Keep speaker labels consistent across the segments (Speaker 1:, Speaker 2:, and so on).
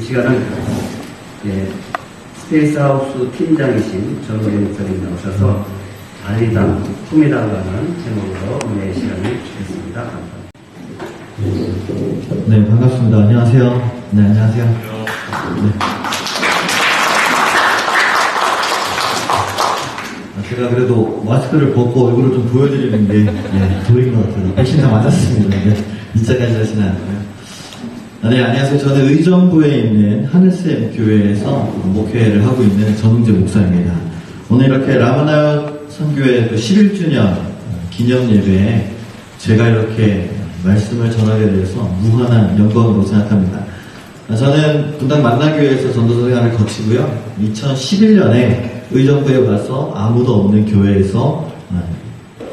Speaker 1: 시간은 스페이스하우스 팀장이신 전우영 목사님 나오셔서 알리당, 품이당과는 제목으로 은혜의 시간을 주겠습니다. 감사합니다.
Speaker 2: 네, 반갑습니다. 안녕하세요. 네, 안녕하세요. 네. 제가 그래도 마스크를 벗고 얼굴을 좀 보여드리는 게 보인 것 같아요. 백신 다 맞았습니다. 네, 2차까지 하시는 않고요. 네, 안녕하세요. 저는 의정부에 있는 하늘샘 교회에서 목회를 하고 있는 전웅재 목사입니다. 오늘 이렇게 라마나 선교회 11주년 기념 예배에 제가 이렇게 말씀을 전하게 돼서 무한한 영광으로 생각합니다. 저는 분당 만나교회에서 전도사 생활을 거치고요. 2011년에 의정부에 와서 아무도 없는 교회에서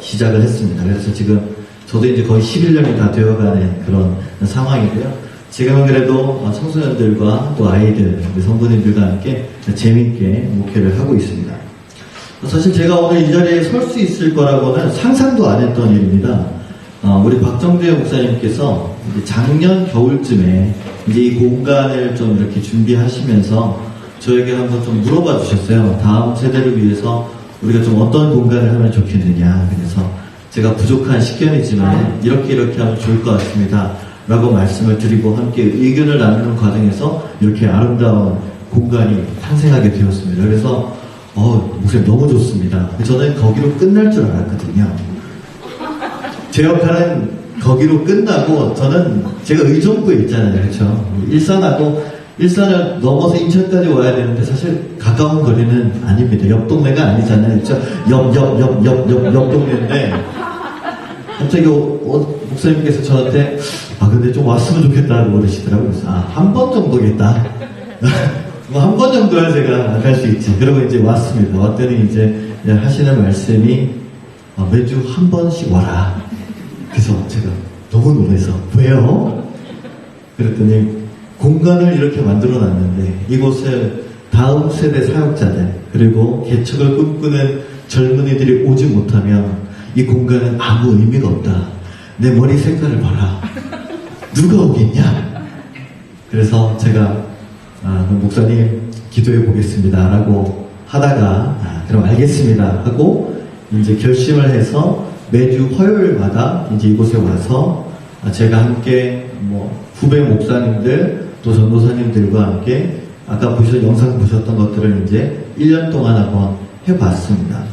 Speaker 2: 시작을 했습니다. 그래서 지금 저도 이제 거의 11년이 다 되어가는 그런 상황이고요. 지금은 그래도 청소년들과 또 아이들, 성도님들과 함께 재밌게 목회를 하고 있습니다. 사실 제가 오늘 이 자리에 설 수 있을 거라고는 상상도 안 했던 일입니다. 우리 박정재 목사님께서 작년 겨울쯤에 이제 이 공간을 좀 이렇게 준비하시면서 저에게 한번 좀 물어봐 주셨어요. 다음 세대를 위해서 우리가 좀 어떤 공간을 하면 좋겠느냐. 그래서 제가 부족한 식견이지만 이렇게 하면 좋을 것 같습니다. 라고 말씀을 드리고 함께 의견을 나누는 과정에서 이렇게 아름다운 공간이 탄생하게 되었습니다. 그래서 목사님 너무 좋습니다. 저는 거기로 끝날 줄 알았거든요. 제 역할은 거기로 끝나고 저는 제가 의정부에 있잖아요. 그렇죠? 일산을 넘어서 인천까지 와야 되는데 사실 가까운 거리는 아닙니다. 옆 동네가 아니잖아요. 그렇죠? 옆 동네인데 갑자기 목사님께서 저한테 근데 좀 왔으면 좋겠다고 그러시더라고요. 그래서 한 번 정도겠다. 한 번 정도야 제가 갈 수 있지. 그러고 이제 왔습니다. 왔더니 이제 하시는 말씀이 매주 한 번씩 와라. 그래서 제가 너무 놀라서 왜요? 그랬더니 공간을 이렇게 만들어 놨는데 이곳을 다음 세대 사역자들 그리고 개척을 꿈꾸는 젊은이들이 오지 못하면 이 공간은 아무 의미가 없다. 내 머리 색깔을 봐라. 누가 오겠냐? 그래서 제가 그럼 목사님 기도해 보겠습니다 라고 하다가 그럼 알겠습니다 하고 이제 결심을 해서 매주 화요일마다 이제 이곳에 와서 제가 함께 후배 목사님들 또 전도사님들과 함께 아까 영상 보셨던 것들을 이제 1년 동안 한번 해봤습니다.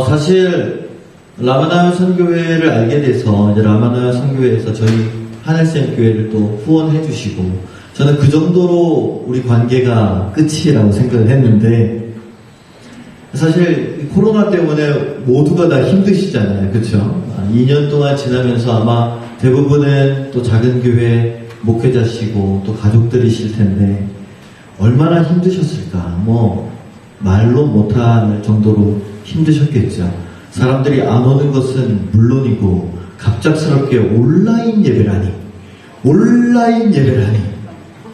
Speaker 2: 사실 라마나 선교회를 알게 돼서 이제 라마나 선교회에서 저희 하늘샘 교회를 또 후원해 주시고 저는 그 정도로 우리 관계가 끝이라고 생각을 했는데 사실 코로나 때문에 모두가 다 힘드시잖아요. 그렇죠? 2년 동안 지나면서 아마 대부분은 또 작은 교회 목회자시고 또 가족들이실 텐데 얼마나 힘드셨을까. 말로 못할 정도로 힘드셨겠죠. 사람들이 안 오는 것은 물론이고 갑작스럽게 온라인 예배라니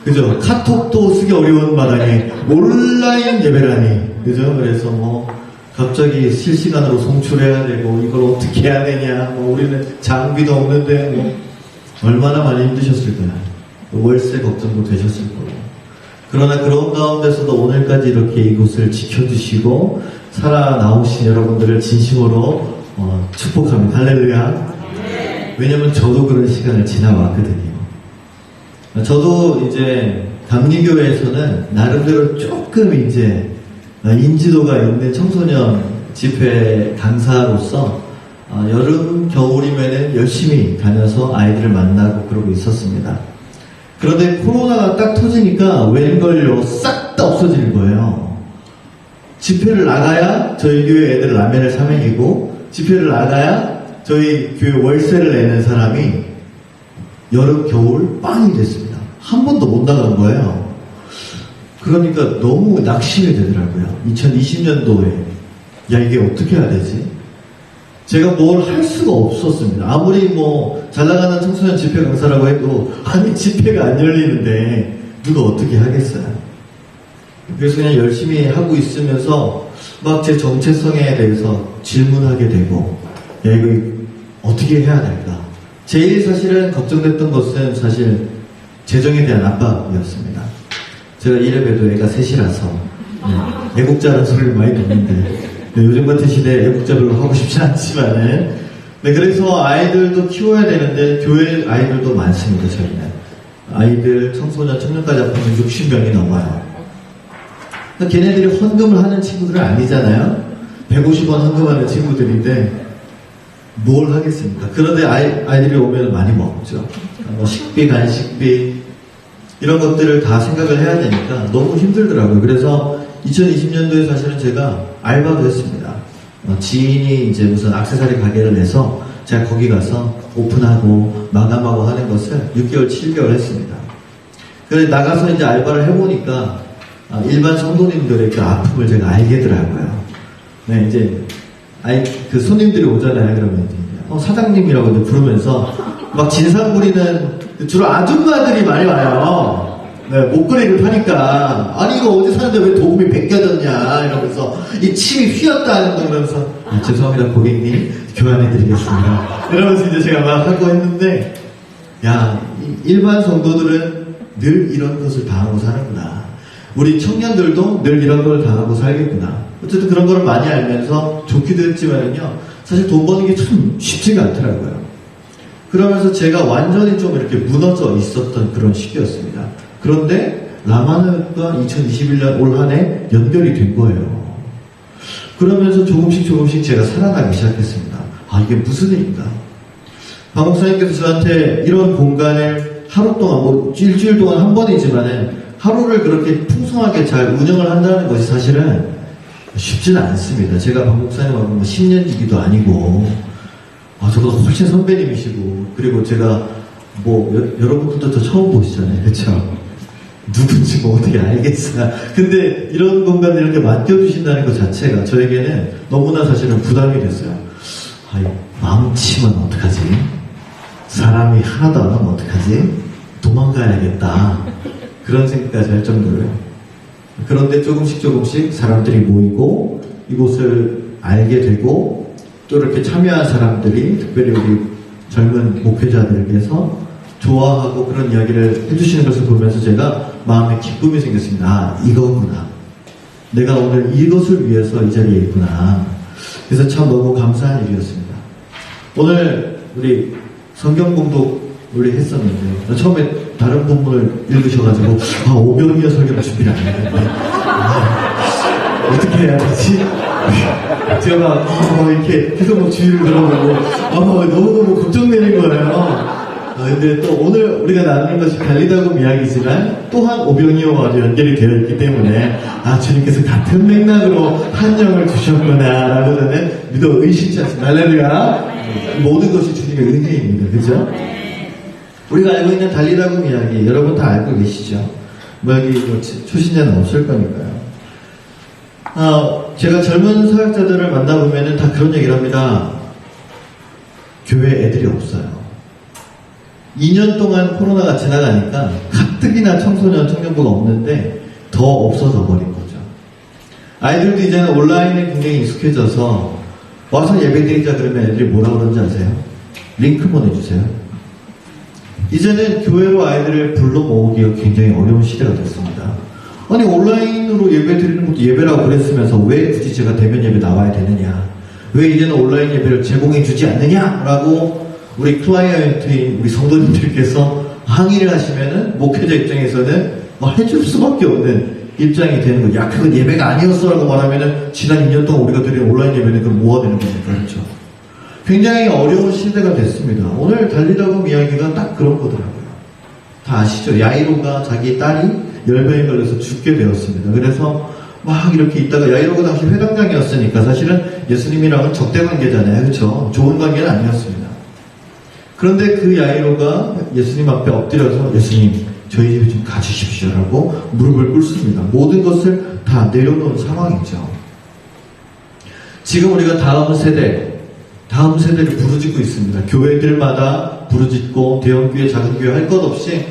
Speaker 2: 그죠? 카톡도 쓰기 어려운 마당에 온라인 예배라니 그죠? 그래서 갑자기 실시간으로 송출해야 되고 이걸 어떻게 해야 되냐 우리는 장비도 없는데 얼마나 많이 힘드셨을까요? 월세 걱정도 되셨을 거고 그러나 그런 가운데서도 오늘까지 이렇게 이곳을 지켜주시고 살아나오신 여러분들을 진심으로 축복합니다. 할렐루야. 왜냐면 저도 그런 시간을 지나왔거든요. 저도 이제 감리교회에서는 나름대로 조금 이제 인지도가 있는 청소년 집회 강사로서 여름, 겨울이면은 열심히 다녀서 아이들을 만나고 그러고 있었습니다. 그런데 코로나가 딱 터지니까 웬걸요 싹 다 없어지는 거예요. 집회를 나가야 저희 교회 애들 라면을 사 먹이고 집회를 나가야 저희 교회 월세를 내는 사람이 여름, 겨울 빵이 됐습니다. 한 번도 못 나간 거예요. 그러니까 너무 낙심이 되더라고요. 2020년도에 이게 어떻게 해야 되지? 제가 뭘 할 수가 없었습니다. 아무리 잘 나가는 청소년 집회 강사라고 해도 집회가 안 열리는데 누가 어떻게 하겠어요? 그래서 그냥 열심히 하고 있으면서 막 제 정체성에 대해서 질문하게 되고 이거 어떻게 해야 될까? 제일 사실은 걱정됐던 것은 사실 재정에 대한 압박이었습니다. 제가 이래봬도 애가 셋이라서 애국자라는 소리를 많이 듣는데 요즘 같은 시대에 애국자 별로 하고 싶지 않지만은 그래서 아이들도 키워야 되는데 교회 아이들도 많습니다. 저희는 아이들, 청소년, 청년까지 합하면 60명이 넘어요. 걔네들이 헌금을 하는 친구들은 아니잖아요. 150원 헌금하는 친구들인데 뭘 하겠습니까? 그런데 아이들이 오면 많이 먹죠. 뭐 식비, 간식비 이런 것들을 다 생각을 해야 되니까 너무 힘들더라고요. 그래서 2020년도에 사실은 제가 알바도 했습니다. 지인이 이제 무슨 액세서리 가게를 내서 제가 거기 가서 오픈하고 마감하고 하는 것을 6개월, 7개월 했습니다. 그래서 나가서 이제 알바를 해보니까 일반 성도님들의 그 아픔을 제가 알겠더라고요. 네, 이제 그 손님들이 오잖아요. 그러면 이제 사장님이라고 이제 부르면서 막 진상 부리는 주로 아줌마들이 많이 와요. 네, 목걸이를 파니까 아니 이거 어디 사는데 왜 도금이 벗겨졌냐 이러면서 이 침이 휘었다 그러면서 죄송합니다 고객님 교환해드리겠습니다 이러면서 이제 제가 막 하고 했는데 야 일반 성도들은 늘 이런 것을 당하고 사는구나. 우리 청년들도 늘 이런 걸 당하고 살겠구나. 어쨌든 그런 걸 많이 알면서 좋기도 했지만요 사실 돈 버는 게 참 쉽지가 않더라고요. 그러면서 제가 완전히 좀 이렇게 무너져 있었던 그런 시기였습니다. 그런데 라마누가 2021년 올 한 해 연결이 된 거예요. 그러면서 조금씩 제가 살아나기 시작했습니다. 아 이게 무슨 일인가? 박 목사님께서 저한테 이런 공간을 하루 동안 뭐 일주일 동안 한 번이지만은 하루를 그렇게 풍성하게 잘 운영을 한다는 것이 사실은 쉽지는 않습니다. 제가 박 목사님하고 뭐 10년지기도 아니고 저보다 훨씬 선배님이시고 그리고 제가 뭐 여러분들도 저 처음 보시잖아요. 그렇죠? 누군지 뭐 어떻게 알겠어요. 근데 이런 공간을 이렇게 맡겨주신다는 것 자체가 저에게는 너무나 사실은 부담이 됐어요. 망치면 어떡하지? 사람이 하나도 안 하면 어떡하지? 도망가야겠다. 그런 생각까지 할 정도로요. 그런데 조금씩 사람들이 모이고 이곳을 알게 되고 또 이렇게 참여한 사람들이 특별히 우리 젊은 목회자들께서 좋아하고 그런 이야기를 해주시는 것을 보면서 제가 마음에 기쁨이 생겼습니다. 아, 이거구나. 내가 오늘 이것을 위해서 이 자리에 있구나. 그래서 참 너무 감사한 일이었습니다. 오늘 우리 성경 공독을 했었는데 처음에 다른 본문을 읽으셔가지고 오병이어 설교를 준비를 안 했는데 어떻게 해야 되지? 제가 이렇게 계속 막 주위를 들어보고 너무너무 걱정되는 거예요. 근데 또 오늘 우리가 나누는 것이 달리다금 이야기지만 또한 오병이어와 연결이 되어 있기 때문에 주님께서 같은 맥락으로 한 영을 주셨구나 라고 저는 믿어 의심치 않습니다. 할렐루야. 모든 것이 주님의 은혜입니다. 그죠? 우리가 알고 있는 달리다금 이야기 여러분 다 알고 계시죠? 여기 초신자는 없을 거니까요. 제가 젊은 사역자들을 만나보면은 다 그런 얘기를 합니다. 교회 애들이 없어요. 2년 동안 코로나가 지나가니까 가뜩이나 청소년, 청년부가 없는데 더 없어져 버린 거죠. 아이들도 이제는 온라인에 굉장히 익숙해져서 와서 예배드리자 그러면 애들이 뭐라 그러는지 아세요? 링크 보내주세요. 이제는 교회로 아이들을 불러 모으기가 굉장히 어려운 시대가 됐습니다. 아니 온라인으로 예배 드리는 것도 예배라고 그랬으면서 왜 굳이 제가 대면 예배 나와야 되느냐, 왜 이제는 온라인 예배를 제공해 주지 않느냐라고 우리 클라이언트인 우리 성도님들께서 항의를 하시면은 목회자 입장에서는 해줄 수밖에 없는 입장이 되는 거죠. 야 그건 예배가 아니었어라고 말하면은 지난 2년 동안 우리가 드린 온라인 예배는 그럼 뭐가 되는 겁니까? 그렇죠? 굉장히 어려운 시대가 됐습니다. 오늘 달리다금 이야기가 딱 그런 거더라고요. 다 아시죠? 야이로가 자기 딸이 열병에 걸려서 죽게 되었습니다. 그래서 막 이렇게 있다가 야이로가 당시 회당장이었으니까 사실은 예수님이랑은 적대 관계잖아요. 그렇죠? 좋은 관계는 아니었습니다. 그런데 그 야이로가 예수님 앞에 엎드려서 예수님 저희 집에 좀 가주십시오라고 무릎을 꿇습니다. 모든 것을 다 내려놓은 상황이죠. 지금 우리가 다음 세대를 부르짖고 있습니다. 교회들마다 부르짖고 대형교회, 작은교회 할 것 없이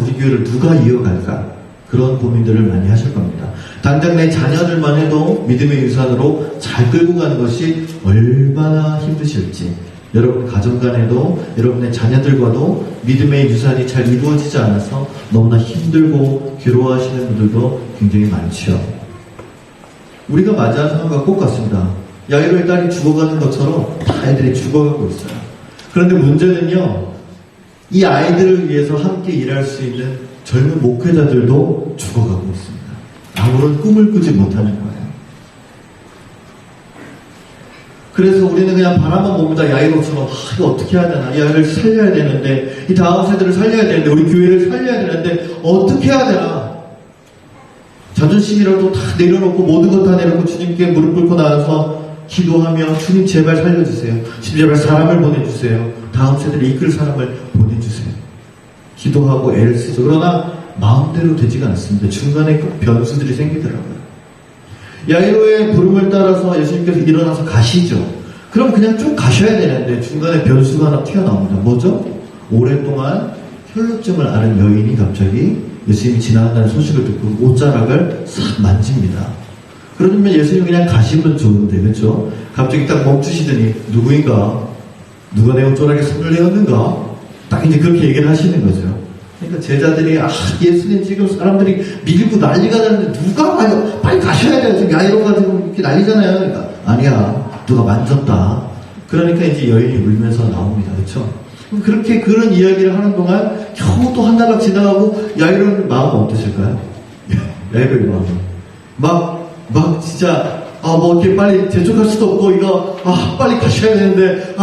Speaker 2: 우리 교회를 누가 이어갈까? 그런 고민들을 많이 하실 겁니다. 당장 내 자녀들만 해도 믿음의 유산으로 잘 끌고 가는 것이 얼마나 힘드실지 여러분 가정 간에도 여러분의 자녀들과도 믿음의 유산이 잘 이루어지지 않아서 너무나 힘들고 괴로워하시는 분들도 굉장히 많죠. 우리가 맞이한 상황과 똑같습니다. 야이로의 딸이 죽어가는 것처럼 다 아이들이 죽어가고 있어요. 그런데 문제는요, 이 아이들을 위해서 함께 일할 수 있는 젊은 목회자들도 죽어가고 있습니다. 아무런 꿈을 꾸지 못하는 거예요. 그래서 우리는 그냥 바라만 봅니다. 야이로처럼 이거 어떻게 해야 되나? 이 아이를 살려야 되는데, 이 다음 세대를 살려야 되는데, 우리 교회를 살려야 되는데 어떻게 해야 되나? 자존심이라도 다 내려놓고 모든 것 다 내려놓고 주님께 무릎 꿇고 나와서 기도하며 주님 제발 살려주세요. 주님 제발 사람을 보내주세요. 다음 세대를 이끌 사람을 보내주세요. 기도하고 애를 쓰죠. 그러나 마음대로 되지가 않습니다. 중간에 꼭 변수들이 생기더라고요. 야이로의 부름을 따라서 예수님께서 일어나서 가시죠. 그럼 그냥 쭉 가셔야 되는데 중간에 변수가 하나 튀어나옵니다. 뭐죠? 오랫동안 혈루증을 앓은 여인이 갑자기 예수님이 지나간다는 소식을 듣고 옷자락을 싹 만집니다. 그러면 예수님 그냥 가시면 좋은데, 그렇죠? 갑자기 딱 멈추시더니 누구인가? 누가 내 옷자락에 손을 내었는가? 딱 이제 그렇게 얘기를 하시는 거죠. 그러니까 제자들이 예수님 지금 사람들이 밀고 난리가 나는데 누가 빨리 가셔야 돼요. 지금 야이로가 지금 이렇게 난리잖아요. 그러니까 아니야, 누가 만졌다. 그러니까 이제 여인이 울면서 나옵니다. 그렇죠? 그렇게 그런 이야기를 하는 동안 겨우 또 한 달락 지나가고 야이로의 마음은 어떠실까요? 야이로의 마음은 막 진짜 뭐 이렇게 빨리 재촉할 수도 없고 이거 빨리 가셔야 되는데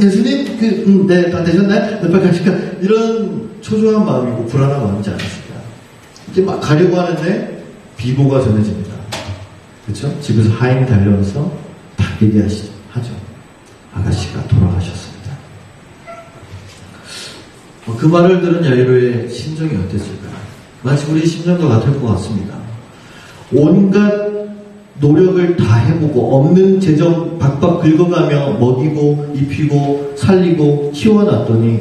Speaker 2: 예수님 네, 다 되셨나요? 네, 빨리 가실까? 이런 초조한 마음이고 불안한 마음이지 않습니까? 이제 막 가려고 하는데 비보가 전해집니다. 그렇죠? 집에서 하인이 달려와서 다 얘기하죠. 아가씨가 돌아가셨습니다. 그 말을 들은 야이로의 심정이 어땠을까요? 마치 우리 심정과 같을 것 같습니다. 온갖 노력을 다 해보고 없는 재정 박박 긁어가며 먹이고 입히고 살리고 키워놨더니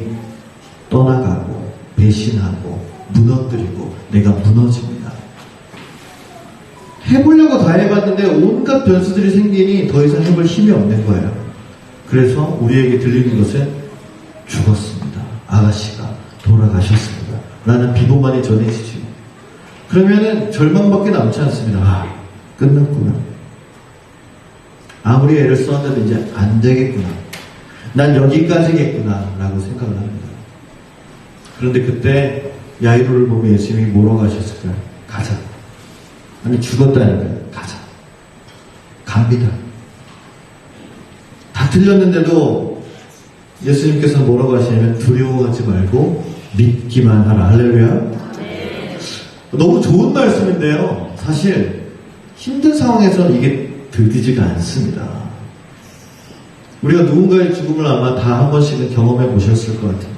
Speaker 2: 떠나가고 배신하고 무너뜨리고 내가 무너집니다. 해보려고 다 해봤는데 온갖 변수들이 생기니 더 이상 해볼 힘이 없는 거예요. 그래서 우리에게 들리는 것은 죽었습니다. 아가씨가 돌아가셨습니다. 라는 비보만이 전해지죠. 그러면은 절망밖에 남지 않습니다. 끝났구나. 아무리 애를 썼는데 이제 안 되겠구나. 난 여기까지겠구나. 라고 생각을 합니다. 그런데 그때 야이로를 보면 예수님이 뭐라고 하셨을까요? 가자. 아니, 죽었다니까요. 가자. 갑니다. 다 틀렸는데도 예수님께서 뭐라고 하시냐면 두려워하지 말고 믿기만 하라. 할렐루야. 너무 좋은 말씀인데요. 사실 힘든 상황에서는 이게 들리지가 않습니다. 우리가 누군가의 죽음을 아마 다 한 번씩은 경험해 보셨을 것 같은데,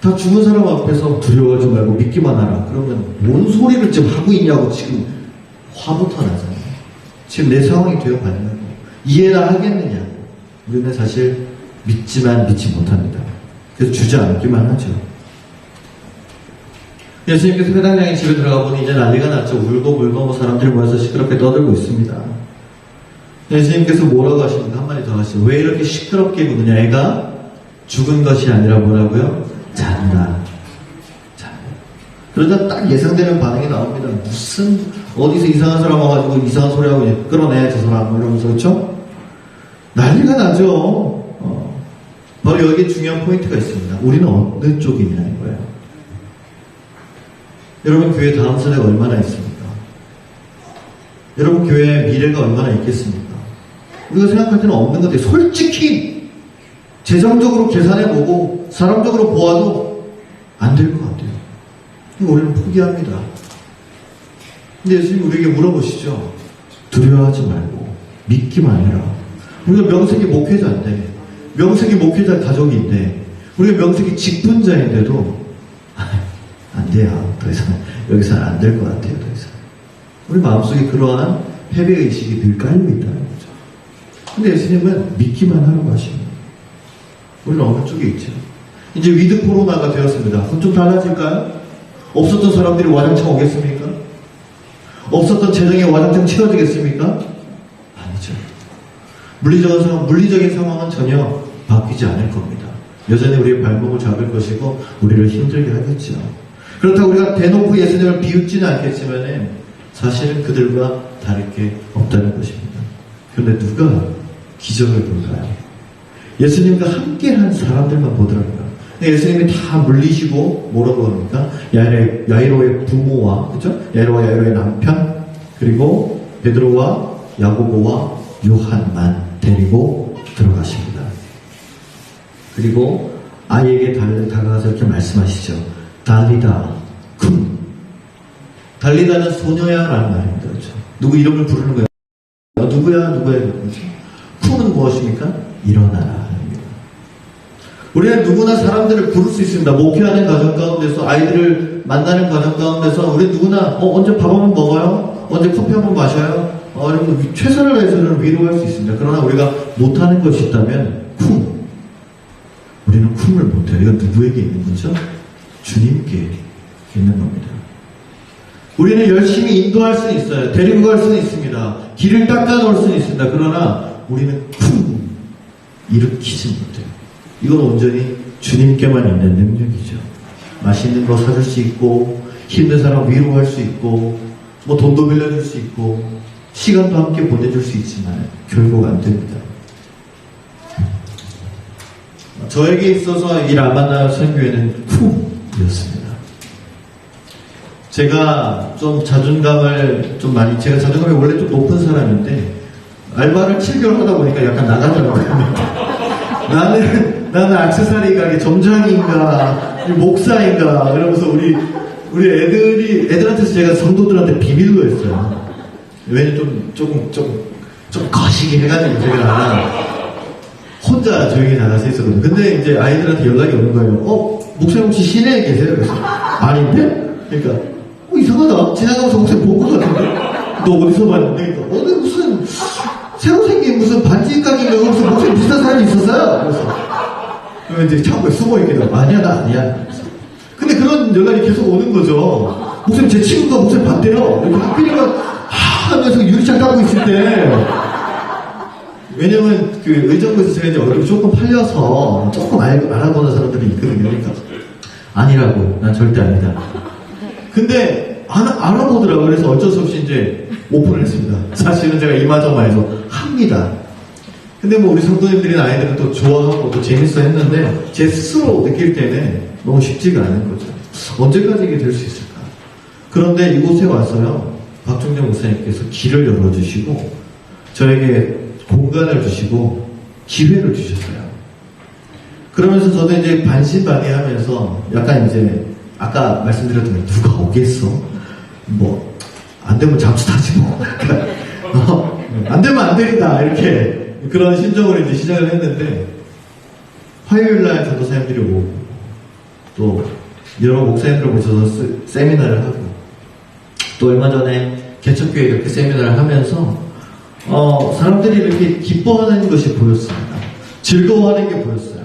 Speaker 2: 다 죽은 사람 앞에서 두려워하지 말고 믿기만 하라. 그러면 뭔 소리를 지금 하고 있냐고 지금 화부터 나잖아요. 지금 내 상황이 되어 봤냐고, 이해나 하겠느냐고. 우리는 사실 믿지만 믿지 못합니다. 그래서 주저앉기만 하죠. 예수님께서 회당장의 집에 들어가 보니 이제 난리가 났죠. 울고 불고 사람들이 모여서 시끄럽게 떠들고 있습니다. 예수님께서 뭐라고 하십니까? 한마디 더 하시죠. 왜 이렇게 시끄럽게 구느냐? 애가 죽은 것이 아니라 뭐라고요? 잔다. 그러다 딱 예상되는 반응이 나옵니다. 무슨 어디서 이상한 사람 와가지고 이상한 소리 하고 끌어내 저 사람 이러면서, 그렇죠? 난리가 나죠. 바로 여기에 중요한 포인트가 있습니다. 우리는 어느 쪽이냐는 거예요. 여러분 교회 다음 세대가 얼마나 있습니까? 여러분 교회의 미래가 얼마나 있겠습니까? 우리가 생각할 때는 없는 것 같아요. 솔직히 재정적으로 계산해보고 사람적으로 보아도 안 될 것 같아요. 우리는 포기합니다. 근데 예수님 우리에게 물어보시죠. 두려워하지 말고 믿기만 해라. 우리가 명색이 목회자인데, 명색이 목회자 가족인데, 우리가 명색이 직분자인데도 안 돼요. 더 이상 여기서는 안 될 것 같아요. 더 이상. 우리 마음속에 그러한 패배의식이 늘 깔려있다는 거죠. 근데 예수님은 믿기만 하라고 하십니다. 우리는 어느 쪽에 있죠? 이제 위드 코로나가 되었습니다. 그럼 좀 달라질까요? 없었던 사람들이 와장창 오겠습니까? 없었던 재정이 와장창 채워지겠습니까? 아니죠. 물리적인 상황은 전혀 바뀌지 않을 겁니다. 여전히 우리의 발목을 잡을 것이고 우리를 힘들게 하겠죠. 그렇다고 우리가 대놓고 예수님을 비웃지는 않겠지만 사실은 그들과 다를 게 없다는 것입니다. 그런데 누가 기적을 볼까요? 예수님과 함께한 사람들만 보더라고요. 예수님이 다 물리시고 뭐라고 합니까? 야이로의 부모와 그죠? 야이로의 남편 그리고 베드로와 야고보와 요한만 데리고 들어가십니다. 그리고 아이에게 다가가서 이렇게 말씀하시죠. 달리다 쿰. 달리다는 소녀야라는 말입니다. 그렇죠? 누구 이름을 부르는 거예요. 누구야? 그렇죠? 쿰은 무엇입니까? 일어나라. 우리는 누구나 사람들을 부를 수 있습니다. 목회하는 과정 가운데서, 아이들을 만나는 과정 가운데서, 우리 누구나, 언제 밥 한번 먹어요? 언제 커피 한번 마셔요? 이런 최선을 다해서는 위로할 수 있습니다. 그러나 우리가 못하는 것이 있다면, 우리는 쿰을 못해요. 이건 누구에게 있는 거죠? 주님께 있는 겁니다. 우리는 열심히 인도할 수는 있어요. 데리고 갈 수는 있습니다. 길을 닦아 놓을 수는 있습니다. 그러나 우리는 일으키지 못해요. 이건 온전히 주님께만 있는 능력이죠. 맛있는 거 사줄 수 있고, 힘든 사람 위로할 수 있고, 돈도 빌려줄 수 있고, 시간도 함께 보내줄 수 있지만, 결국 안 됩니다. 저에게 있어서 이 라마나 선교회는 쿵이었습니다. 제가 좀 자존감을 좀 많이, 제가 자존감이 원래 좀 높은 사람인데, 알바를 7개월 하다 보니까 약간 나가더라고요. 나는 액세서리 가게 점장인가, 목사인가, 그러면서 우리 애들한테서 제가 성도들한테 비밀로 했어요. 왜냐면 좀 거시기 해가지고 제가 혼자 조용히 나가서 있었거든요. 근데 이제 아이들한테 연락이 오는 거예요. 목사님 혹시 시내에 계세요? 그래서 아닌데? 그러니까, 이상하다. 지나가면서 목사님 본 것 같은데? 너 어디서 봤는데? 그러니까, 무슨, 새로 생긴 무슨 반지 가게인가 거기서 목사님 비슷한 사람이 있었어요? 그래서. 그러면 이제 창고에 숨어있기도 하고, 아니야, 나 아니야. 근데 그런 연락이 계속 오는 거죠. 목사님, 제 친구가 목사님 봤대요. 이렇게 하필이면, 하면서 유리창 닦고 있을 때. 왜냐면, 의정부에서 제가 이제 얼굴이 조금 팔려서, 조금 알아보는 사람들이 있거든요. 그러니까. 아니라고. 난 절대 아니다. 근데, 알아보더라고요. 그래서 어쩔 수 없이 이제, 오픈을 했습니다. 사실은 제가 이마저마해서 합니다. 근데 우리 성도님들이나 아이들은 또 좋아하고 또 재밌어 했는데 제 스스로 느낄 때는 너무 쉽지가 않은 거죠. 언제까지 이게 될 수 있을까? 그런데 이곳에 와서요, 박종정 목사님께서 길을 열어주시고 저에게 공간을 주시고 기회를 주셨어요. 그러면서 저도 이제 반신반의하면서 약간 이제 아까 말씀드렸던 누가 오겠어? 안 되면 잠수 타지 뭐. 안 되면 안 되리다. 이렇게. 그런 심정으로 이제 시작을 했는데, 화요일날 전도사님들이 오고, 또, 여러 목사님들을 모셔서 세미나를 하고, 또 얼마 전에 개척교회 이렇게 세미나를 하면서, 사람들이 이렇게 기뻐하는 것이 보였습니다. 즐거워하는 게 보였어요.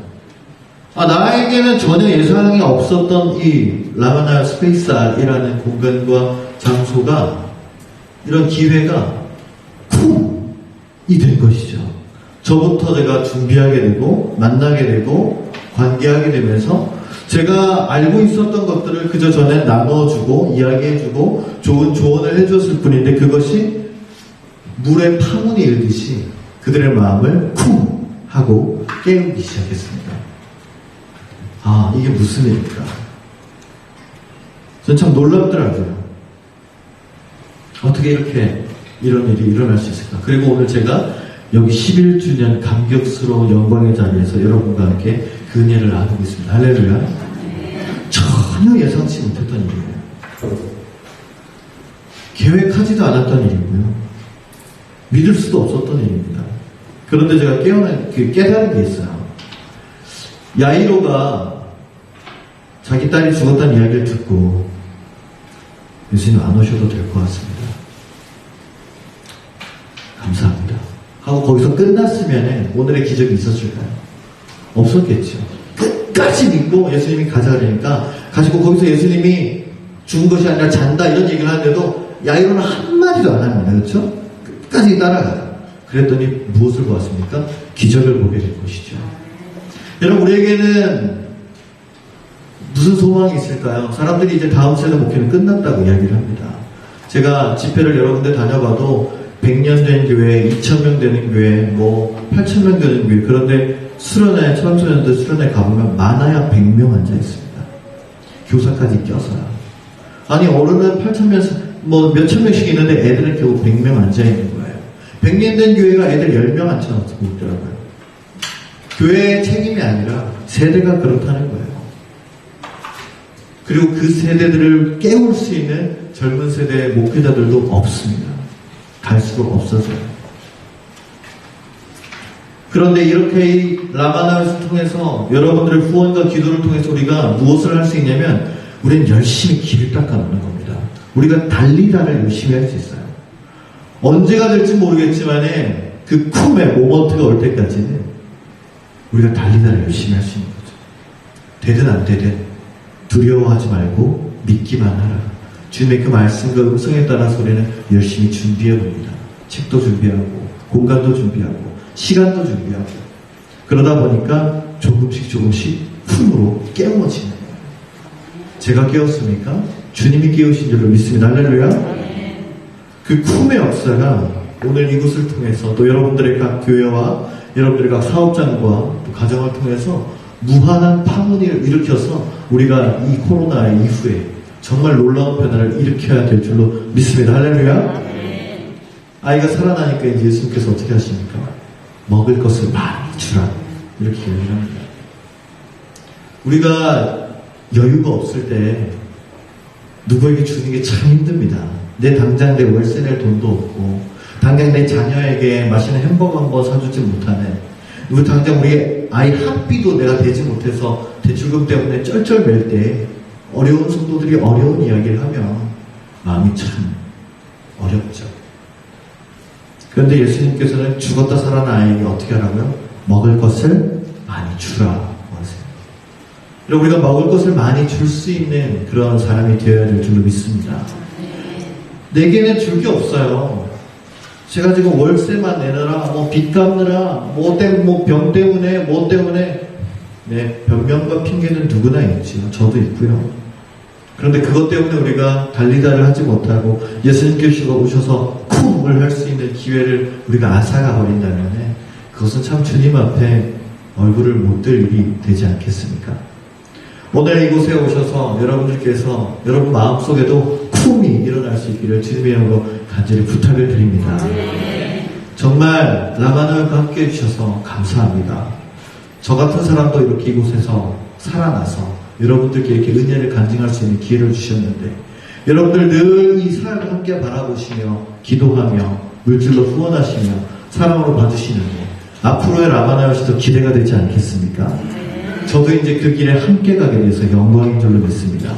Speaker 2: 나에게는 전혀 예상이 없었던 이 라마나 스페이스 R이라는 공간과 장소가 이런 기회가 쿵이 된 것이죠. 저부터 제가 준비하게 되고 만나게 되고 관계하게 되면서 제가 알고 있었던 것들을 그저 전에 나눠주고 이야기해주고 좋은 조언을 해줬을 뿐인데 그것이 물에 파문이 일듯이 그들의 마음을 쿵 하고 깨우기 시작했습니다. 이게 무슨 일일까? 전 참 놀랍더라고요. 어떻게 이렇게 이런 일이 일어날 수 있을까? 그리고 오늘 제가 여기 11주년 감격스러운 영광의 자리에서 여러분과 함께 그 은혜를 나누고 있습니다. 할렐루야. 전혀 예상치 못했던 일이에요. 계획하지도 않았던 일이고요. 믿을 수도 없었던 일입니다. 그런데 제가 깨달은 게 있어요. 야이로가 자기 딸이 죽었다는 이야기를 듣고 예수님 안 오셔도 될 것 같습니다. 감사합니다. 하고 거기서 끝났으면 오늘의 기적이 있었을까요? 없었겠죠. 끝까지 믿고 예수님이 가자 그러니까 가지고 거기서 예수님이 죽은 것이 아니라 잔다 이런 얘기를 하는데도 야이로는 한마디도 안 합니다. 그렇죠? 끝까지 따라가요. 그랬더니 무엇을 보았습니까? 기적을 보게 된 것이죠. 여러분, 우리에게는 무슨 소망이 있을까요? 사람들이 이제 다음 세대 목회는 끝났다고 이야기를 합니다. 제가 집회를 여러 군데 다녀봐도 100년 된 교회, 2000명 되는 교회, 8000명 되는 교회, 그런데 수련회, 청소년들 수련회 가보면 많아야 100명 앉아 있습니다. 교사까지 껴서요. 아니, 어른은 8000명, 몇천 명씩 있는데 애들은 겨우 100명 앉아 있는 거예요. 100년 된 교회가 애들 10명 앉혀놓고 있더라고요. 교회의 책임이 아니라 세대가 그렇다는 거예요. 그리고 그 세대들을 깨울 수 있는 젊은 세대의 목회자들도 없습니다. 갈수록 없어져요. 그런데 이렇게 이 라마나를 통해서 여러분들의 후원과 기도를 통해서 우리가 무엇을 할 수 있냐면 우리는 열심히 길을 닦아놓는 겁니다. 우리가 달리다를 열심히 할 수 있어요. 언제가 될지 모르겠지만 그 쿰의 모먼트가 올 때까지는 우리가 달리다를 열심히 할 수 있는 거죠. 되든 안 되든 두려워하지 말고 믿기만 하라. 주님의 그 말씀과 음성에 따라서 우리는 열심히 준비해 봅니다. 책도 준비하고 공간도 준비하고 시간도 준비하고 그러다 보니까 조금씩 품으로 깨워지는 거예요. 제가 깨웠습니까? 주님이 깨우신 줄로 믿습니다. 할렐루야. 그 품의 역사가 오늘 이곳을 통해서 또 여러분들의 각 교회와 여러분들의 각 사업장과 또 가정을 통해서 무한한 파문을 일으켜서 우리가 이 코로나 이후에 정말 놀라운 변화를 일으켜야 될 줄로 믿습니다. 할렐루야. 아이가 살아나니까 이제 예수님께서 어떻게 하십니까? 먹을 것을 많이 주라. 이렇게 얘기를 합니다. 우리가 여유가 없을 때 누구에게 주는 게 참 힘듭니다. 당장 내 월세 낼 돈도 없고 당장 내 자녀에게 맛있는 햄버거 한 번 사주지 못하는 그리고 당장 우리 아이 학비도 내가 대지 못해서 대출금 때문에 쩔쩔맬 때 어려운 성도들이 어려운 이야기를 하면 마음이 참 어렵죠. 그런데 예수님께서는 죽었다 살아난 아이에게 어떻게 하라고요? 먹을 것을 많이 주라 하세요. 그리고 우리가 먹을 것을 많이 줄 수 있는 그런 사람이 되어야 될 줄로 믿습니다. 내게는 줄 게 없어요. 제가 지금 월세만 내느라, 빚 갚느라, 병 때문에, 네, 변명과 핑계는 누구나 있지요. 저도 있고요. 그런데 그것 때문에 우리가 달리다를 하지 못하고 예수님께서 오셔서 쿵을 할 수 있는 기회를 우리가 앗아가 버린다면 그것은 참 주님 앞에 얼굴을 못 들 일이 되지 않겠습니까? 오늘 이곳에 오셔서 여러분들께서 여러분 마음속에도 쿵이 일어날 수 있기를 주님의 이름으로 간절히 부탁을 드립니다. 정말 라마나와 함께 해주셔서 감사합니다. 저 같은 사람도 이렇게 이곳에서 살아나서 여러분들께 이렇게 은혜를 간증할 수 있는 기회를 주셨는데 여러분들 늘 이 사역을 함께 바라보시며 기도하며 물질로 후원하시며 사랑으로 봐주시는데 앞으로의 라마나요시 더 기대가 되지 않겠습니까? 저도 이제 그 길에 함께 가게 돼서 영광인 줄로 믿습니다.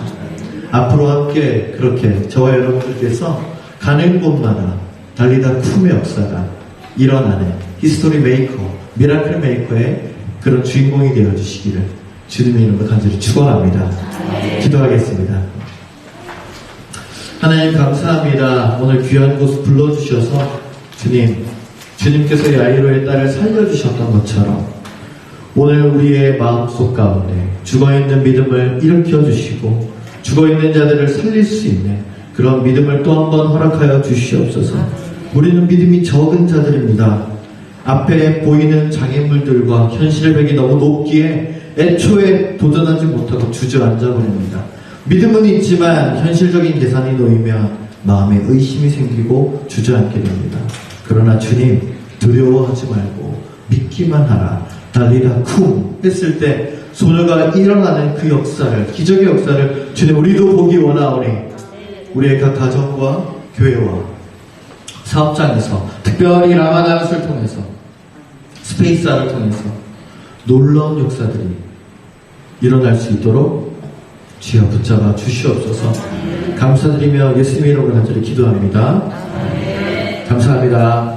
Speaker 2: 앞으로 함께 그렇게 저와 여러분들께서 가는 곳마다 달리다 쿰의 역사가 일어나는 히스토리 메이커, 미라클 메이커의 그런 주인공이 되어주시기를 주님의 이름으로 간절히 축원합니다. 기도하겠습니다. 하나님 감사합니다. 오늘 귀한 곳 불러주셔서 주님께서 야이로의 딸을 살려주셨던 것처럼 오늘 우리의 마음속 가운데 죽어있는 믿음을 일으켜주시고 죽어있는 자들을 살릴 수 있는 그런 믿음을 또 한 번 허락하여 주시옵소서. 우리는 믿음이 적은 자들입니다. 앞에 보이는 장애물들과 현실의 벽이 너무 높기에 애초에 도전하지 못하고 주저앉아 버립니다. 믿음은 있지만 현실적인 계산이 놓이면 마음에 의심이 생기고 주저앉게 됩니다. 그러나 주님 두려워하지 말고 믿기만 하라. 달리다 쿵 했을 때 소녀가 일어나는 그 역사를, 기적의 역사를 주님 우리도 보기 원하오니 우리의 각 가정과 교회와 사업장에서 특별히 라마나요스를 통해서 스페이스아를 통해서 놀라운 역사들이 일어날 수 있도록 주여 붙잡아 주시옵소서. 감사드리며 예수님의 이름으로 간절히 기도합니다. 감사합니다.